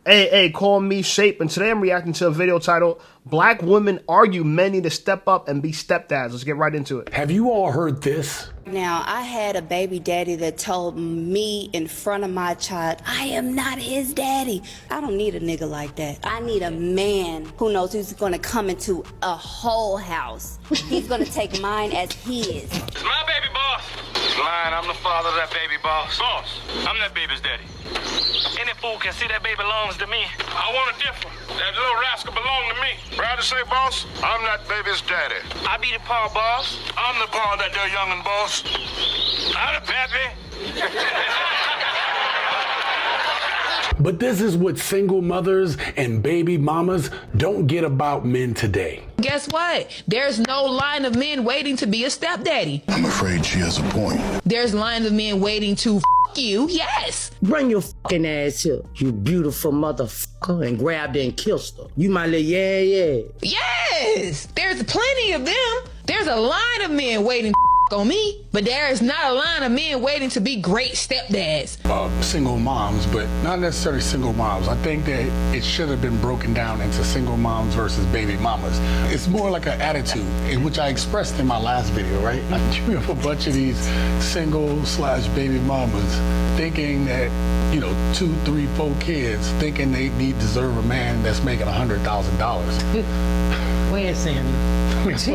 Hey, call me Shape, and today I'm reacting to a video titled, Black Women Argue Men Need to Step Up and Be Stepdads. Let's get right into it. Have you all heard this? Now, I had a baby daddy that told me in front of my child, I am not his daddy. I don't need a nigga like that. I need a man who knows who's gonna come into a whole house. He's gonna take mine as his. It's my baby boss. Lying, I'm the father of that baby boss. Boss, I'm that baby's daddy. Any fool can see that baby belongs to me. I want it different. That little rascal belong to me. Proud to say, boss, I'm that baby's daddy. I be the paw boss. I'm the paw that there youngin' boss. I'm the pappy. But this is what single mothers and baby mamas don't get about men today. Guess what? There's no line of men waiting to be a stepdaddy. I'm afraid she has a point. There's lines of men waiting to you, yes. Bring your fucking ass here, you beautiful motherfucker, and grabbed her and kissed her. You my little yeah. Yes, there's plenty of them. There's a line of men waiting on me, but there is not a line of men waiting to be great stepdads. Single moms, but not necessarily single moms. I think that it should have been broken down into single moms versus baby mamas. It's more like an attitude, in which I expressed in my last video, right? You have a bunch of these single/baby mamas thinking that, 2, 3, 4 kids, thinking they deserve a man that's making $100,000. Where's Samuel? Where's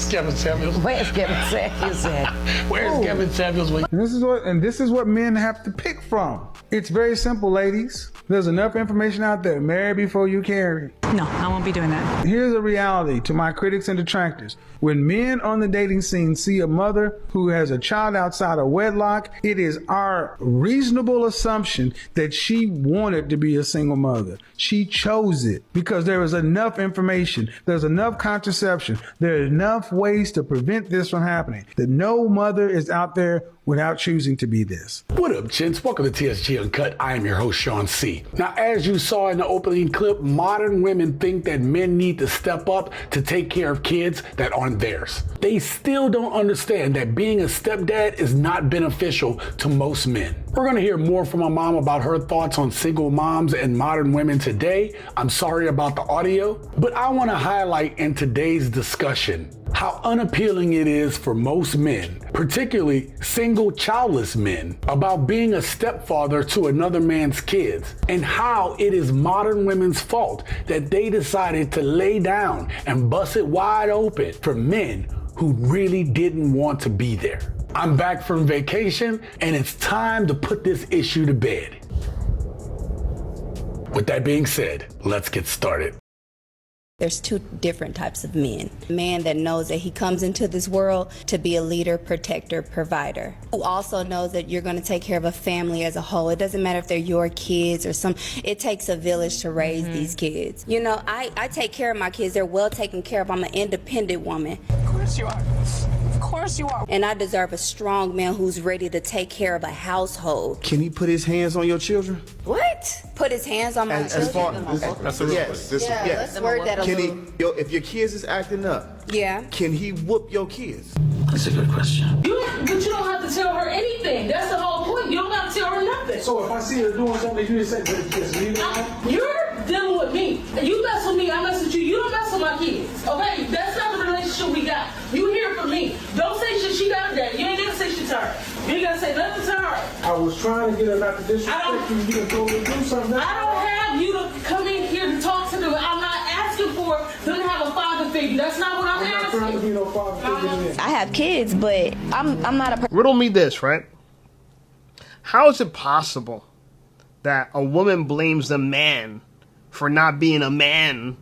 Kevin Samuels? Where's Kevin Samuels at? Where's Kevin Samuels? This is what men have to pick from. It's very simple, ladies. There's enough information out there. Marry before you carry. No, I won't be doing that. Here's a reality to my critics and detractors. When men on the dating scene see a mother who has a child outside of wedlock, it is our reasonable assumption that she wanted to be a single mother. She chose it because there is enough information. There's enough contraception. There are enough ways to prevent this from happening that no mother is out there without choosing to be this. What up, gents? Welcome to TSG Uncut. I am your host, Sean C. Now, as you saw in the opening clip, modern women think that men need to step up to take care of kids that aren't theirs. They still don't understand that being a stepdad is not beneficial to most men. We're going to hear more from my mom about her thoughts on single moms and modern women today. I'm sorry about the audio, but I want to highlight in today's discussion how unappealing it is for most men, particularly single childless men, about being a stepfather to another man's kids, and how it is modern women's fault that they decided to lay down and bust it wide open for men who really didn't want to be there. I'm back from vacation, and it's time to put this issue to bed. With that being said, let's get started. There's two different types of men. A man that knows that he comes into this world to be a leader, protector, provider. Who also knows that you're going to take care of a family as a whole. It doesn't matter if they're your kids or it takes a village to raise these kids. I take care of my kids. They're well taken care of. I'm an independent woman. Of course you are. Of course you are. And I deserve a strong man who's ready to take care of a household. Can he put his hands on your children? What? Put his hands on my children? That's a real question. Let's word that a Can little. if your kids is acting up, Yeah. can he whoop your kids? That's a good question. But you don't have to tell her anything. That's the whole point. You don't have to tell her nothing. So if I see her doing something, you just say, just leave it alone? You're dealing with me. You mess with me, I mess with you. You don't mess with my kids. Okay? That's not the relationship we got. You hear from me. Don't say shit she got that. You ain't gonna say shit to her. You ain't gonna say nothing to her. I was trying to get her not to disrespect you. You done told her to do something. I don't have you to come in here to talk to them. I'm not asking for them to have a father figure. That's not what I'm I'm not asking. trying to be no father figure. I have kids, but I'm not a person. Riddle me this, right? How is it possible that a woman blames the man for not being a man,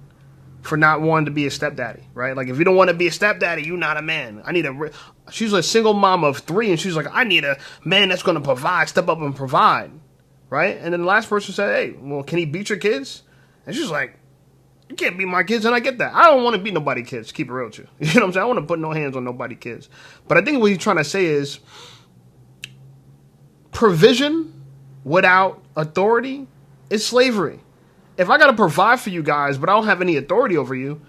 for not wanting to be a stepdaddy, right? Like, if you don't want to be a stepdaddy, you're not a man. She's a single mom of 3, and she's like, I need a man that's going to provide, step up and provide, right? And then the last person said, hey, well, can he beat your kids? And she's like, you can't beat my kids, and I get that. I don't want to beat nobody's kids, keep it real with you. You know what I'm saying? I want to put no hands on nobody's kids. But I think what he's trying to say is provision without authority is slavery. If I got to provide for you guys, but I don't have any authority over you,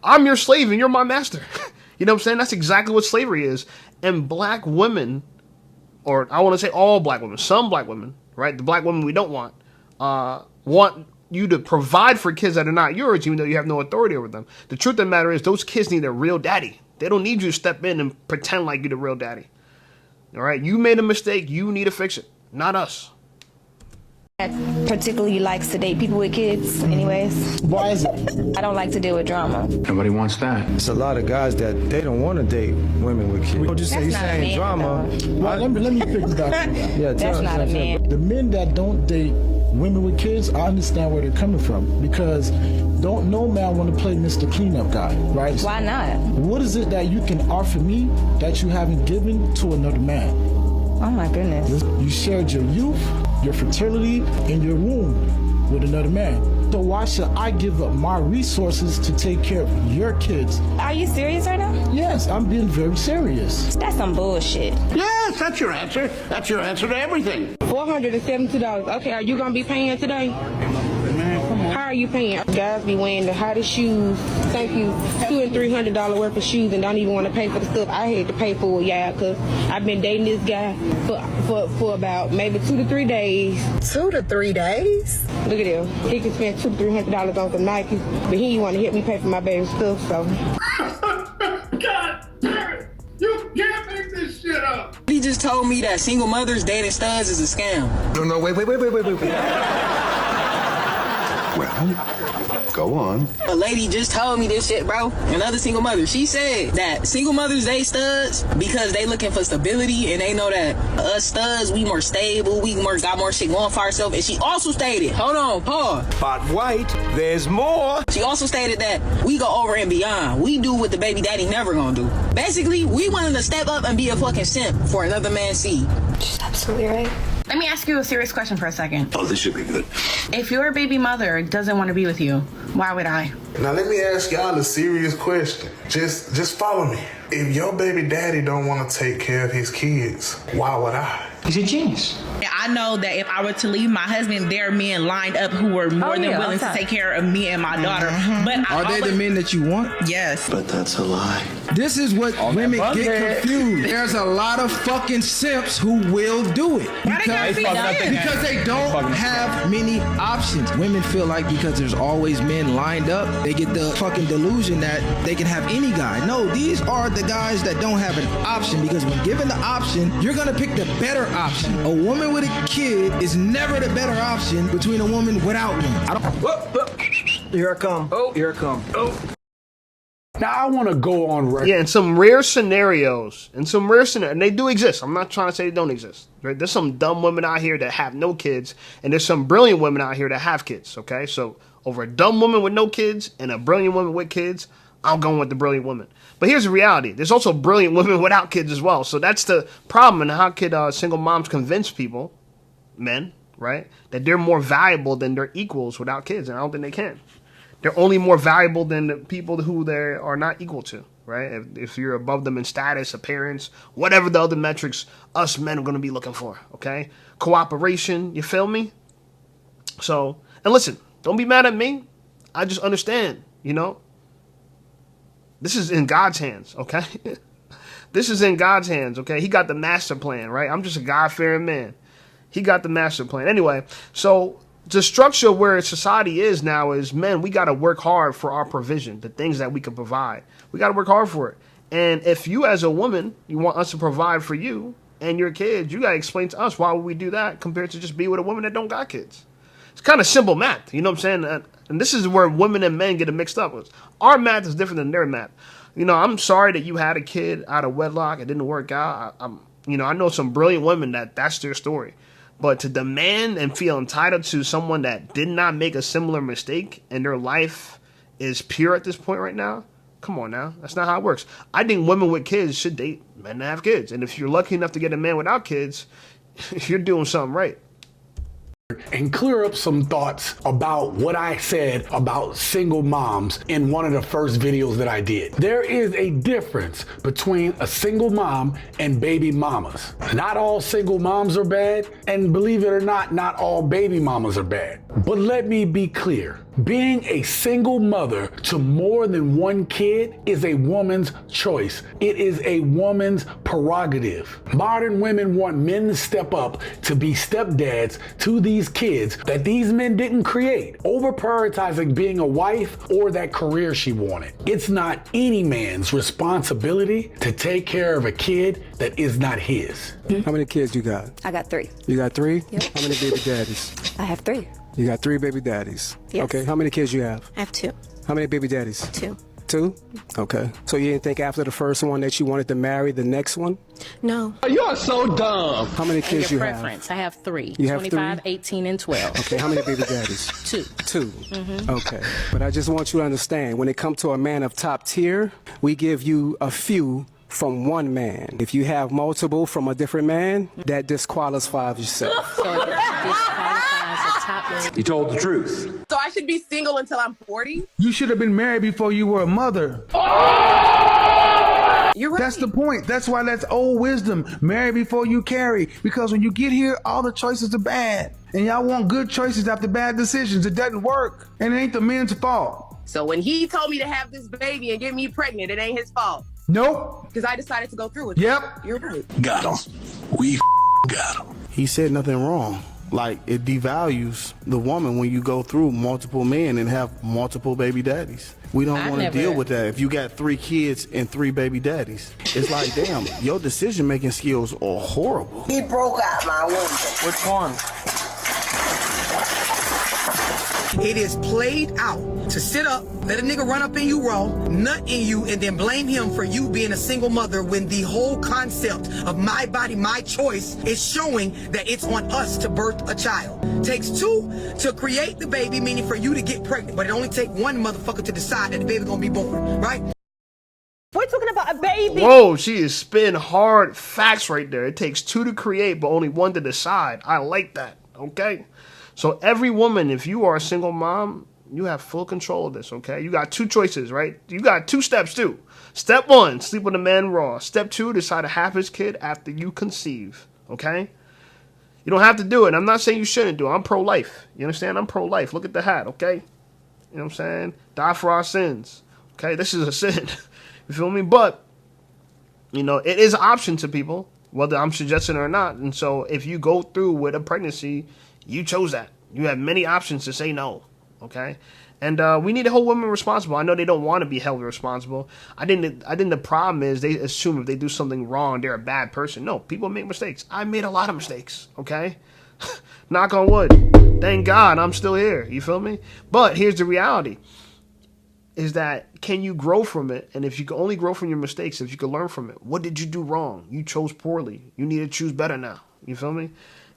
I'm your slave and you're my master. You know what I'm saying? That's exactly what slavery is. And black women, or I want to say all black women, some black women, right? The black women we don't want want you to provide for kids that are not yours, even though you have no authority over them. The truth of the matter is those kids need a real daddy. They don't need you to step in and pretend like you're the real daddy. All right? You made a mistake. You need to fix it, not us. Particularly likes to date people with kids anyways. Why is it? I don't like to deal with drama. Nobody wants that. It's a lot of guys that they don't want to date women with kids. You just say, you saying drama. Well, let me pick it up. Yeah, that's not a man. The men that don't date women with kids, I understand where they're coming from, because don't no man want to play Mr. Cleanup guy, right? Why not? What is it that you can offer me that you haven't given to another man? Oh my goodness. You shared your youth, your fertility, and your womb with another man. So why should I give up my resources to take care of your kids? Are you serious right now? Yes, I'm being very serious. That's some bullshit. Yes, that's your answer. That's your answer to everything. $472. Okay, are you gonna be paying today? How are you paying? Guys be wearing the hottest shoes. Thank you. $200 and $300 worth of shoes and don't even want to pay for the stuff I had to pay for, yeah, because I've been dating this guy for about maybe 2 to 3 days. 2 to 3 days? Look at him. He can spend $200 to $300 on some Nike, but he want to help me pay for my baby stuff, so. God damn it! You can't make this shit up! He just told me that single mothers dating studs is a scam. No, wait. Well, go on. A lady just told me this shit, bro. Another single mother. She said that single mothers date studs because they looking for stability and they know that us studs, we more stable, we got more shit going for ourselves. And she also stated, hold on, pause. But wait, there's more. She also stated that we go over and beyond. We do what the baby daddy never gonna do. Basically, we wanted to step up and be a fucking simp for another man's seed. She's absolutely right. Let me ask you a serious question for a second. Oh, this should be good. If your baby mother doesn't want to be with you, why would I? Now let me ask y'all a serious question. Just follow me. If your baby daddy don't want to take care of his kids, why would I? He's a genius. I know that if I were to leave my husband, there are men lined up who were more than willing to take care of me and my daughter. But are they the men that you want? Yes. But that's a lie. This is what women get confused. There's a lot of fucking simps who will do it because they don't have many options. Women feel like because there's always men lined up, they get the fucking delusion that they can have any guy. No, these are the guys that don't have an option, because when given the option, you're gonna pick the better option. A woman with a kid is never the better option between a woman without one. Here I come. Oh, here I come. Oh. Now I want to go on record. Yeah, in some rare scenarios, and they do exist. I'm not trying to say they don't exist. Right? There's some dumb women out here that have no kids, and there's some brilliant women out here that have kids. Okay, so over a dumb woman with no kids and a brilliant woman with kids, I'm going with the brilliant woman. But here's the reality: there's also brilliant women without kids as well. So that's the problem. And how could single moms convince people, men, right, that they're more valuable than their equals without kids? And I don't think they can. They're only more valuable than the people who they are not equal to, right? If you're above them in status, appearance, whatever the other metrics us men are going to be looking for, okay? Cooperation, you feel me? So, and listen, don't be mad at me. I just understand, This is in God's hands, okay? This is in God's hands, okay? He got the master plan, right? I'm just a God-fearing man. He got the master plan. Anyway, so the structure where society is now is, men, we got to work hard for our provision, the things that we can provide. We got to work hard for it. And if you as a woman, you want us to provide for you and your kids, you got to explain to us why would we do that compared to just be with a woman that don't got kids. It's kind of simple math, you know what I'm saying? And this is where women and men get it mixed up. Our math is different than their math. I'm sorry that you had a kid out of wedlock. It didn't work out. I know some brilliant women that's their story. But to demand and feel entitled to someone that did not make a similar mistake and their life is pure at this point right now, come on now. That's not how it works. I think women with kids should date men that have kids. And if you're lucky enough to get a man without kids, you're doing something right. And clear up some thoughts about what I said about single moms in one of the first videos that I did. There is a difference between a single mom and baby mamas. Not all single moms are bad, and believe it or not all baby mamas are bad. But let me be clear. Being a single mother to more than one kid is a woman's choice. It is a woman's prerogative. Modern women want men to step up to be stepdads to these kids that these men didn't create, over prioritizing being a wife or that career she wanted. It's not any man's responsibility to take care of a kid that is not his. How many kids you got? I got 3. You got 3? Yep. How many baby daddies? I have 3. You got 3 baby daddies? Yes. Okay, how many kids you have? I have 2. How many baby daddies? 2. 2? Okay. So you didn't think after the first one that you wanted to marry the next one? No. You're so dumb. How many kids you preference. have? I have 3. You have 25, 3? 18, and 12. Okay, how many baby daddies? 2. 2. Mm-hmm. Okay. But I just want you to understand, when it comes to a man of top tier, we give you a few from one man. If you have multiple from a different man, that disqualifies yourself. So it disqualifies the top man. You told the truth. So I should be single until I'm 40? You should have been married before you were a mother. You're right. That's the point. That's why that's old wisdom. Marry before you carry. Because when you get here, all the choices are bad. And y'all want good choices after bad decisions. It doesn't work. And it ain't the men's fault. So when he told me to have this baby and get me pregnant, it ain't his fault. Nope. Because I decided to go through with it. Yep. You're right. Got him. We got him. He said nothing wrong. Like, it devalues the woman when you go through multiple men and have multiple baby daddies. We don't want to deal with that. If you got 3 kids and 3 baby daddies, it's like, damn, your decision-making skills are horrible. He broke out my window. Which one? It is played out to sit up, let a nigga run up in you raw, nut in you, and then blame him for you being a single mother when the whole concept of my body, my choice is showing that it's on us to birth a child. Takes 2 to create the baby, meaning for you to get pregnant, but it only takes 1 motherfucker to decide that the baby's gonna be born, right? We're talking about a baby. Whoa, she is spitting hard facts right there. It takes 2 to create, but only 1 to decide. I like that, okay? So every woman, if you are a single mom, you have full control of this, okay? You got 2 choices, right? You got 2 steps, too. Step 1, sleep with a man raw. Step 2, decide to have his kid after you conceive, okay? You don't have to do it. I'm not saying you shouldn't do it. I'm pro-life. You understand? I'm pro-life. Look at the hat, okay? You know what I'm saying? Die for our sins, okay? This is a sin. You feel me? But, you know, it is an option to people, whether I'm suggesting it or not. And so if you go through with a pregnancy, you chose that. You have many options to say no, okay? And we need to hold women responsible. I know they don't want to be held responsible. I think the problem is they assume if they do something wrong, they're a bad person. No, people make mistakes. I made a lot of mistakes, okay? Knock on wood. Thank God I'm still here. You feel me? But here's the reality. Is that, can you grow from it? And if you can only grow from your mistakes, if you can learn from it, what did you do wrong? You chose poorly. You need to choose better now. You feel me?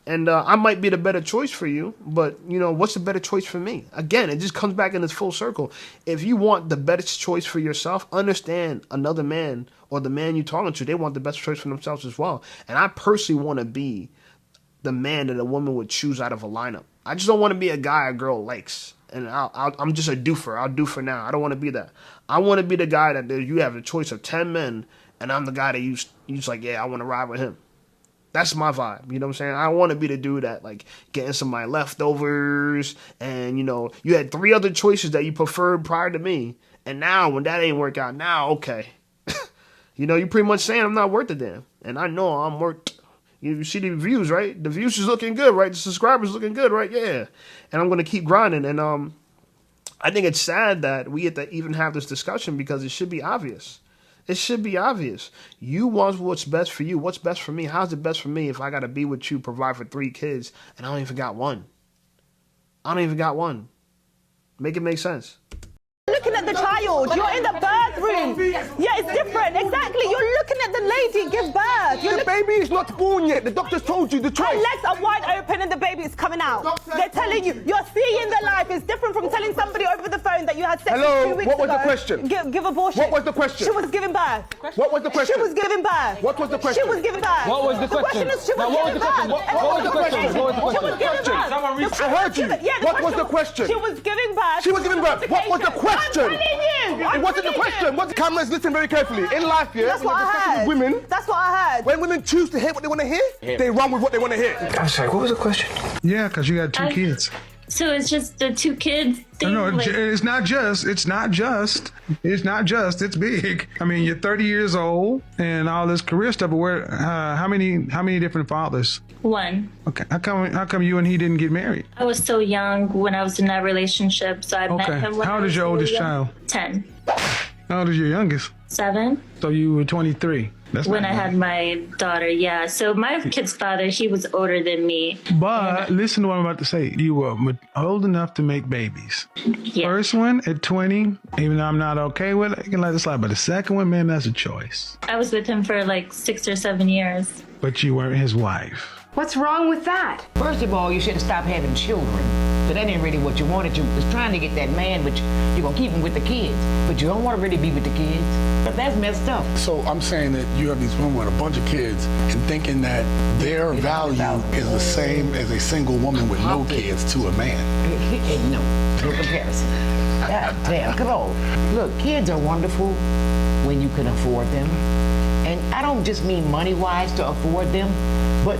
And I might be the better choice for you, but, you know, what's the better choice for me? Again, it just comes back in this full circle. If you want the best choice for yourself, understand another man or the man you're talking to, they want the best choice for themselves as well. And I personally want to be the man that a woman would choose out of a lineup. I just don't want to be a guy a girl likes. And I'm just a doofer. I'll do for now. I don't want to be that. I want to be the guy that you have a choice of 10 men, and I'm the guy that you just like, yeah, I want to ride with him. That's my vibe. You know what I'm saying? I want to be the dude that, like, getting some of my leftovers, and, you know, you had 3 other choices that you preferred prior to me, and now when that ain't work out, now, okay. You know, you're pretty much saying I'm not worth a damn, and I know I'm worth. You see the views, right? The views is looking good, right? The subscribers looking good, right? Yeah. And I'm going to keep grinding. And I think it's sad that we get to even have this discussion because it should be obvious. It should be obvious. You want what's best for you. What's best for me? How's it best for me if I got to be with you, provide for 3 kids, and I don't even got 1? I don't even got 1. Make it make sense. Looking at the child, you're in the birth room. Yeah, it's different. Exactly. You're looking at the lady give birth. The baby is not born yet. The doctor's told you the choice. Her legs are wide open and the baby is coming out. They're telling you. You're seeing the life. It's different from telling somebody over the phone that you had sex 2 weeks ago. What was the question? Give abortion. What was the question? She was giving birth. What was the question? She was giving birth. What was the question? She was giving birth. What was the question? The question is she was giving birth. What was the question? What was the question? I heard you. What was the question? She was giving birth. She was giving birth. What was the question? I'm telling you. It wasn't the question. What the cameras listen very carefully. In life, yeah, that's what I heard. With women, that's what I heard. When women choose to hear what they want to hear, they run with what they want to hear. I'm sorry, what was the question? Yeah, because you got 2 kids. So it's just the 2 kids thing? No, it's not just. It's big. I mean, you're 30 years old and all this career stuff. But how many different fathers? 1. Okay. How come you and he didn't get married? I was so young when I was in that relationship, so I met him when How old is your oldest child? 10. How old is your youngest? 7. So you were 23. That's when I had my daughter, yeah. So my kid's father, he was older than me. But listen to what I'm about to say. You were old enough to make babies. Yeah. First one at 20, even though I'm not okay with it, I can let it slide. But the second one, man, that's a choice. I was with him for like 6 or 7 years. But you weren't his wife. What's wrong with that? First of all, you should have stopped having children. So that ain't really what you wanted. You was trying to get that man, but you're going to keep him with the kids. But you don't want to really be with the kids. But that's messed up. So I'm saying that you have these women with a bunch of kids and thinking that their value is the same as a single woman with no kids to a man. No comparison. God damn, come on. Look, kids are wonderful when you can afford them. And I don't just mean money-wise to afford them, but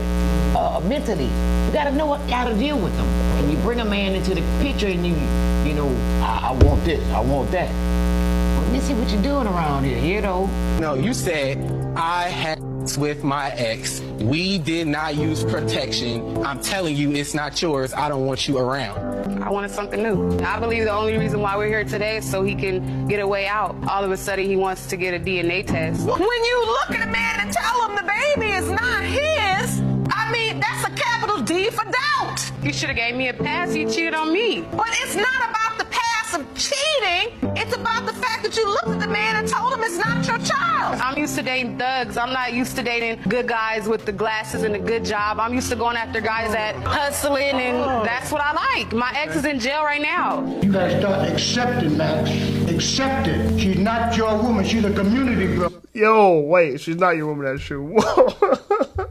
mentally. You got to know how to deal with them. And you bring a man into the picture and you know, I want this, I want that. Well, let me see what you're doing around here, you know. No, you said I had sex with my ex. We did not use protection. I'm telling you, it's not yours. I don't want you around. I wanted something new. I believe the only reason why we're here today is so he can get a way out. All of a sudden, he wants to get a DNA test. When you look at a man and tell him the baby is not his, I mean, that's a capital D for doubt. You should have gave me a pass. He cheated on me. But it's not about the pass of cheating. It's about the fact that you looked at the man and told him it's not your child. I'm used to dating thugs. I'm not used to dating good guys with the glasses and a good job. I'm used to going after guys that hustling, and that's what I like. My ex is in jail right now. You gotta start accepting, Max. Accept it. She's not your woman. She's a community girl. Yo, wait. She's not your woman. That's true. Whoa.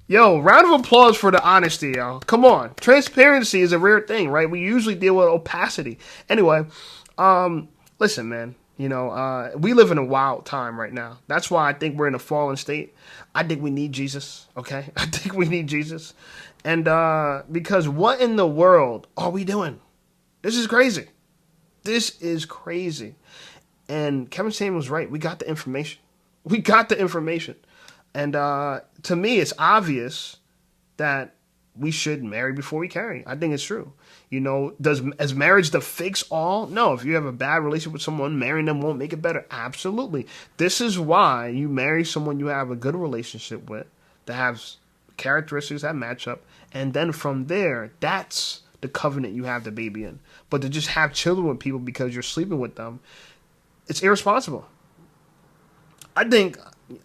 Yo, round of applause for the honesty, y'all. Come on. Transparency is a rare thing, right? We usually deal with opacity. Anyway, listen, man. You know, we live in a wild time right now. That's why I think we're in a fallen state. I think we need Jesus, okay? I think we need Jesus. And because what in the world are we doing? This is crazy. This is crazy. And Kevin Samuel was right. We got the information. We got the information. And to me, it's obvious that we should marry before we carry. I think it's true. You know, is marriage the fix all? No. If you have a bad relationship with someone, marrying them won't make it better. Absolutely. This is why you marry someone you have a good relationship with, that has characteristics that match up. And then from there, that's the covenant you have the baby in. But to just have children with people because you're sleeping with them, it's irresponsible.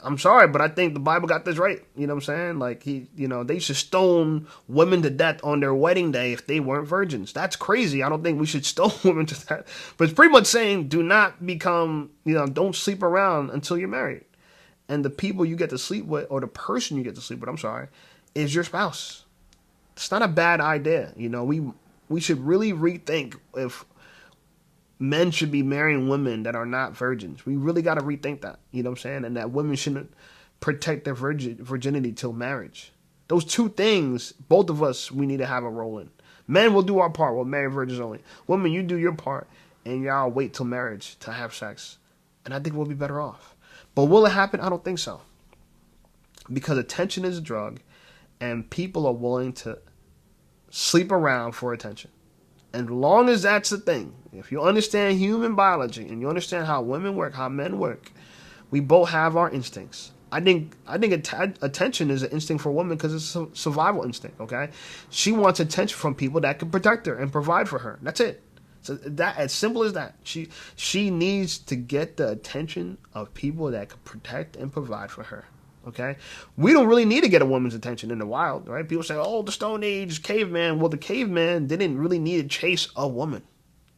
I'm sorry, but I think the Bible got this right. You know what I'm saying? Like, they used to stone women to death on their wedding day if they weren't virgins. That's crazy. I don't think we should stone women to death. But it's pretty much saying do not become, don't sleep around until you're married. And the people you get to sleep with, or the person you get to sleep with, is your spouse. It's not a bad idea. We should really rethink if men should be marrying women that are not virgins. We really got to rethink that, you know what I'm saying? And that women shouldn't protect their virginity till marriage. Those two things, both of us, we need to have a role in. Men will do our part. We'll marry virgins only. Women, you do your part, and y'all wait till marriage to have sex. And I think we'll be better off. But will it happen? I don't think so. Because attention is a drug, and people are willing to sleep around for attention. And as long as that's the thing, if you understand human biology and you understand how women work, how men work, we both have our instincts. I think attention is an instinct for a woman because it's a survival instinct, okay? She wants attention from people that can protect her and provide for her. That's it. So that, as simple as that. She needs to get the attention of people that can protect and provide for her. Okay, we don't really need to get a woman's attention in the wild, right? People say, "Oh, the Stone Age caveman." Well, the caveman didn't really need to chase a woman.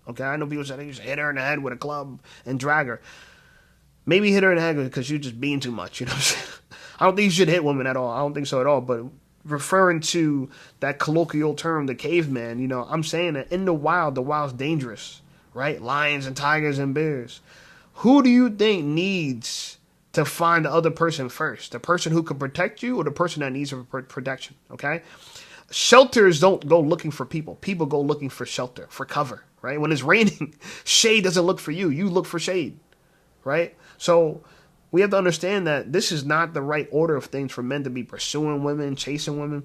Okay, I know people say they just hit her in the head with a club and drag her. Maybe hit her in the head because you're just being too much. You know what I'm saying? I don't think you should hit women at all. I don't think so at all. But referring to that colloquial term, the caveman, I'm saying that in the wild's dangerous, right? Lions and tigers and bears. Who do you think needs to find the other person first? The person who can protect you or the person that needs protection, okay? Shelters don't go looking for people. People go looking for shelter, for cover, right? When it's raining, shade doesn't look for you. You look for shade, right? So we have to understand that this is not the right order of things for men to be pursuing women, chasing women.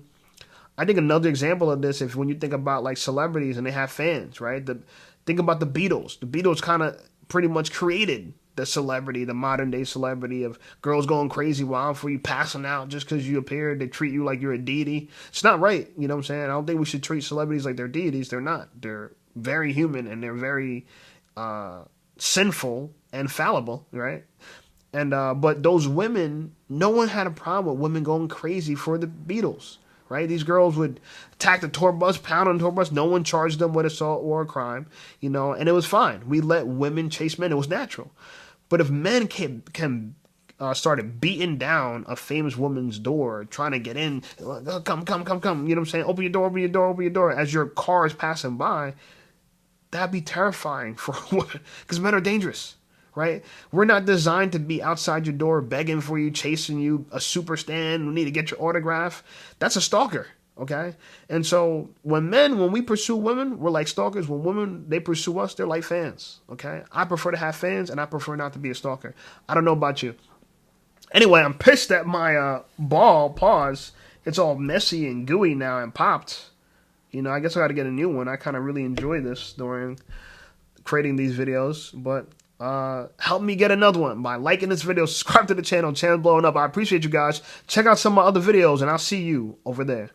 I think another example of this is when you think about like celebrities and they have fans, right? Think about the Beatles. The Beatles kind of pretty much created the celebrity, the modern day celebrity of girls going crazy wild for you, passing out just because you appear. They treat you like you're a deity. It's not right. You know what I'm saying? I don't think we should treat celebrities like they're deities. They're not. They're very human and they're very sinful and fallible, right? And but those women, no one had a problem with women going crazy for the Beatles, right? These girls would attack the tour bus, pound on the tour bus. No one charged them with assault or a crime, you know, and it was fine. We let women chase men. It was natural. But if men can started beating down a famous woman's door, trying to get in, come, you know what I'm saying? Open your door, open your door, open your door, as your car is passing by, that'd be terrifying for a woman, because men are dangerous. Right? We're not designed to be outside your door begging for you, chasing you, a super stand, we need to get your autograph. That's a stalker, okay? And so when we pursue women, we're like stalkers. When women, they pursue us, they're like fans, okay? I prefer to have fans, and I prefer not to be a stalker. I don't know about you. Anyway, I'm pissed that my pause, it's all messy and gooey now and popped. You know, I guess I got to get a new one. I kind of really enjoy this during creating these videos, but help me get another one by liking this video, subscribe to the channel blowing up. I appreciate you guys. Check out some of my other videos, and I'll see you over there.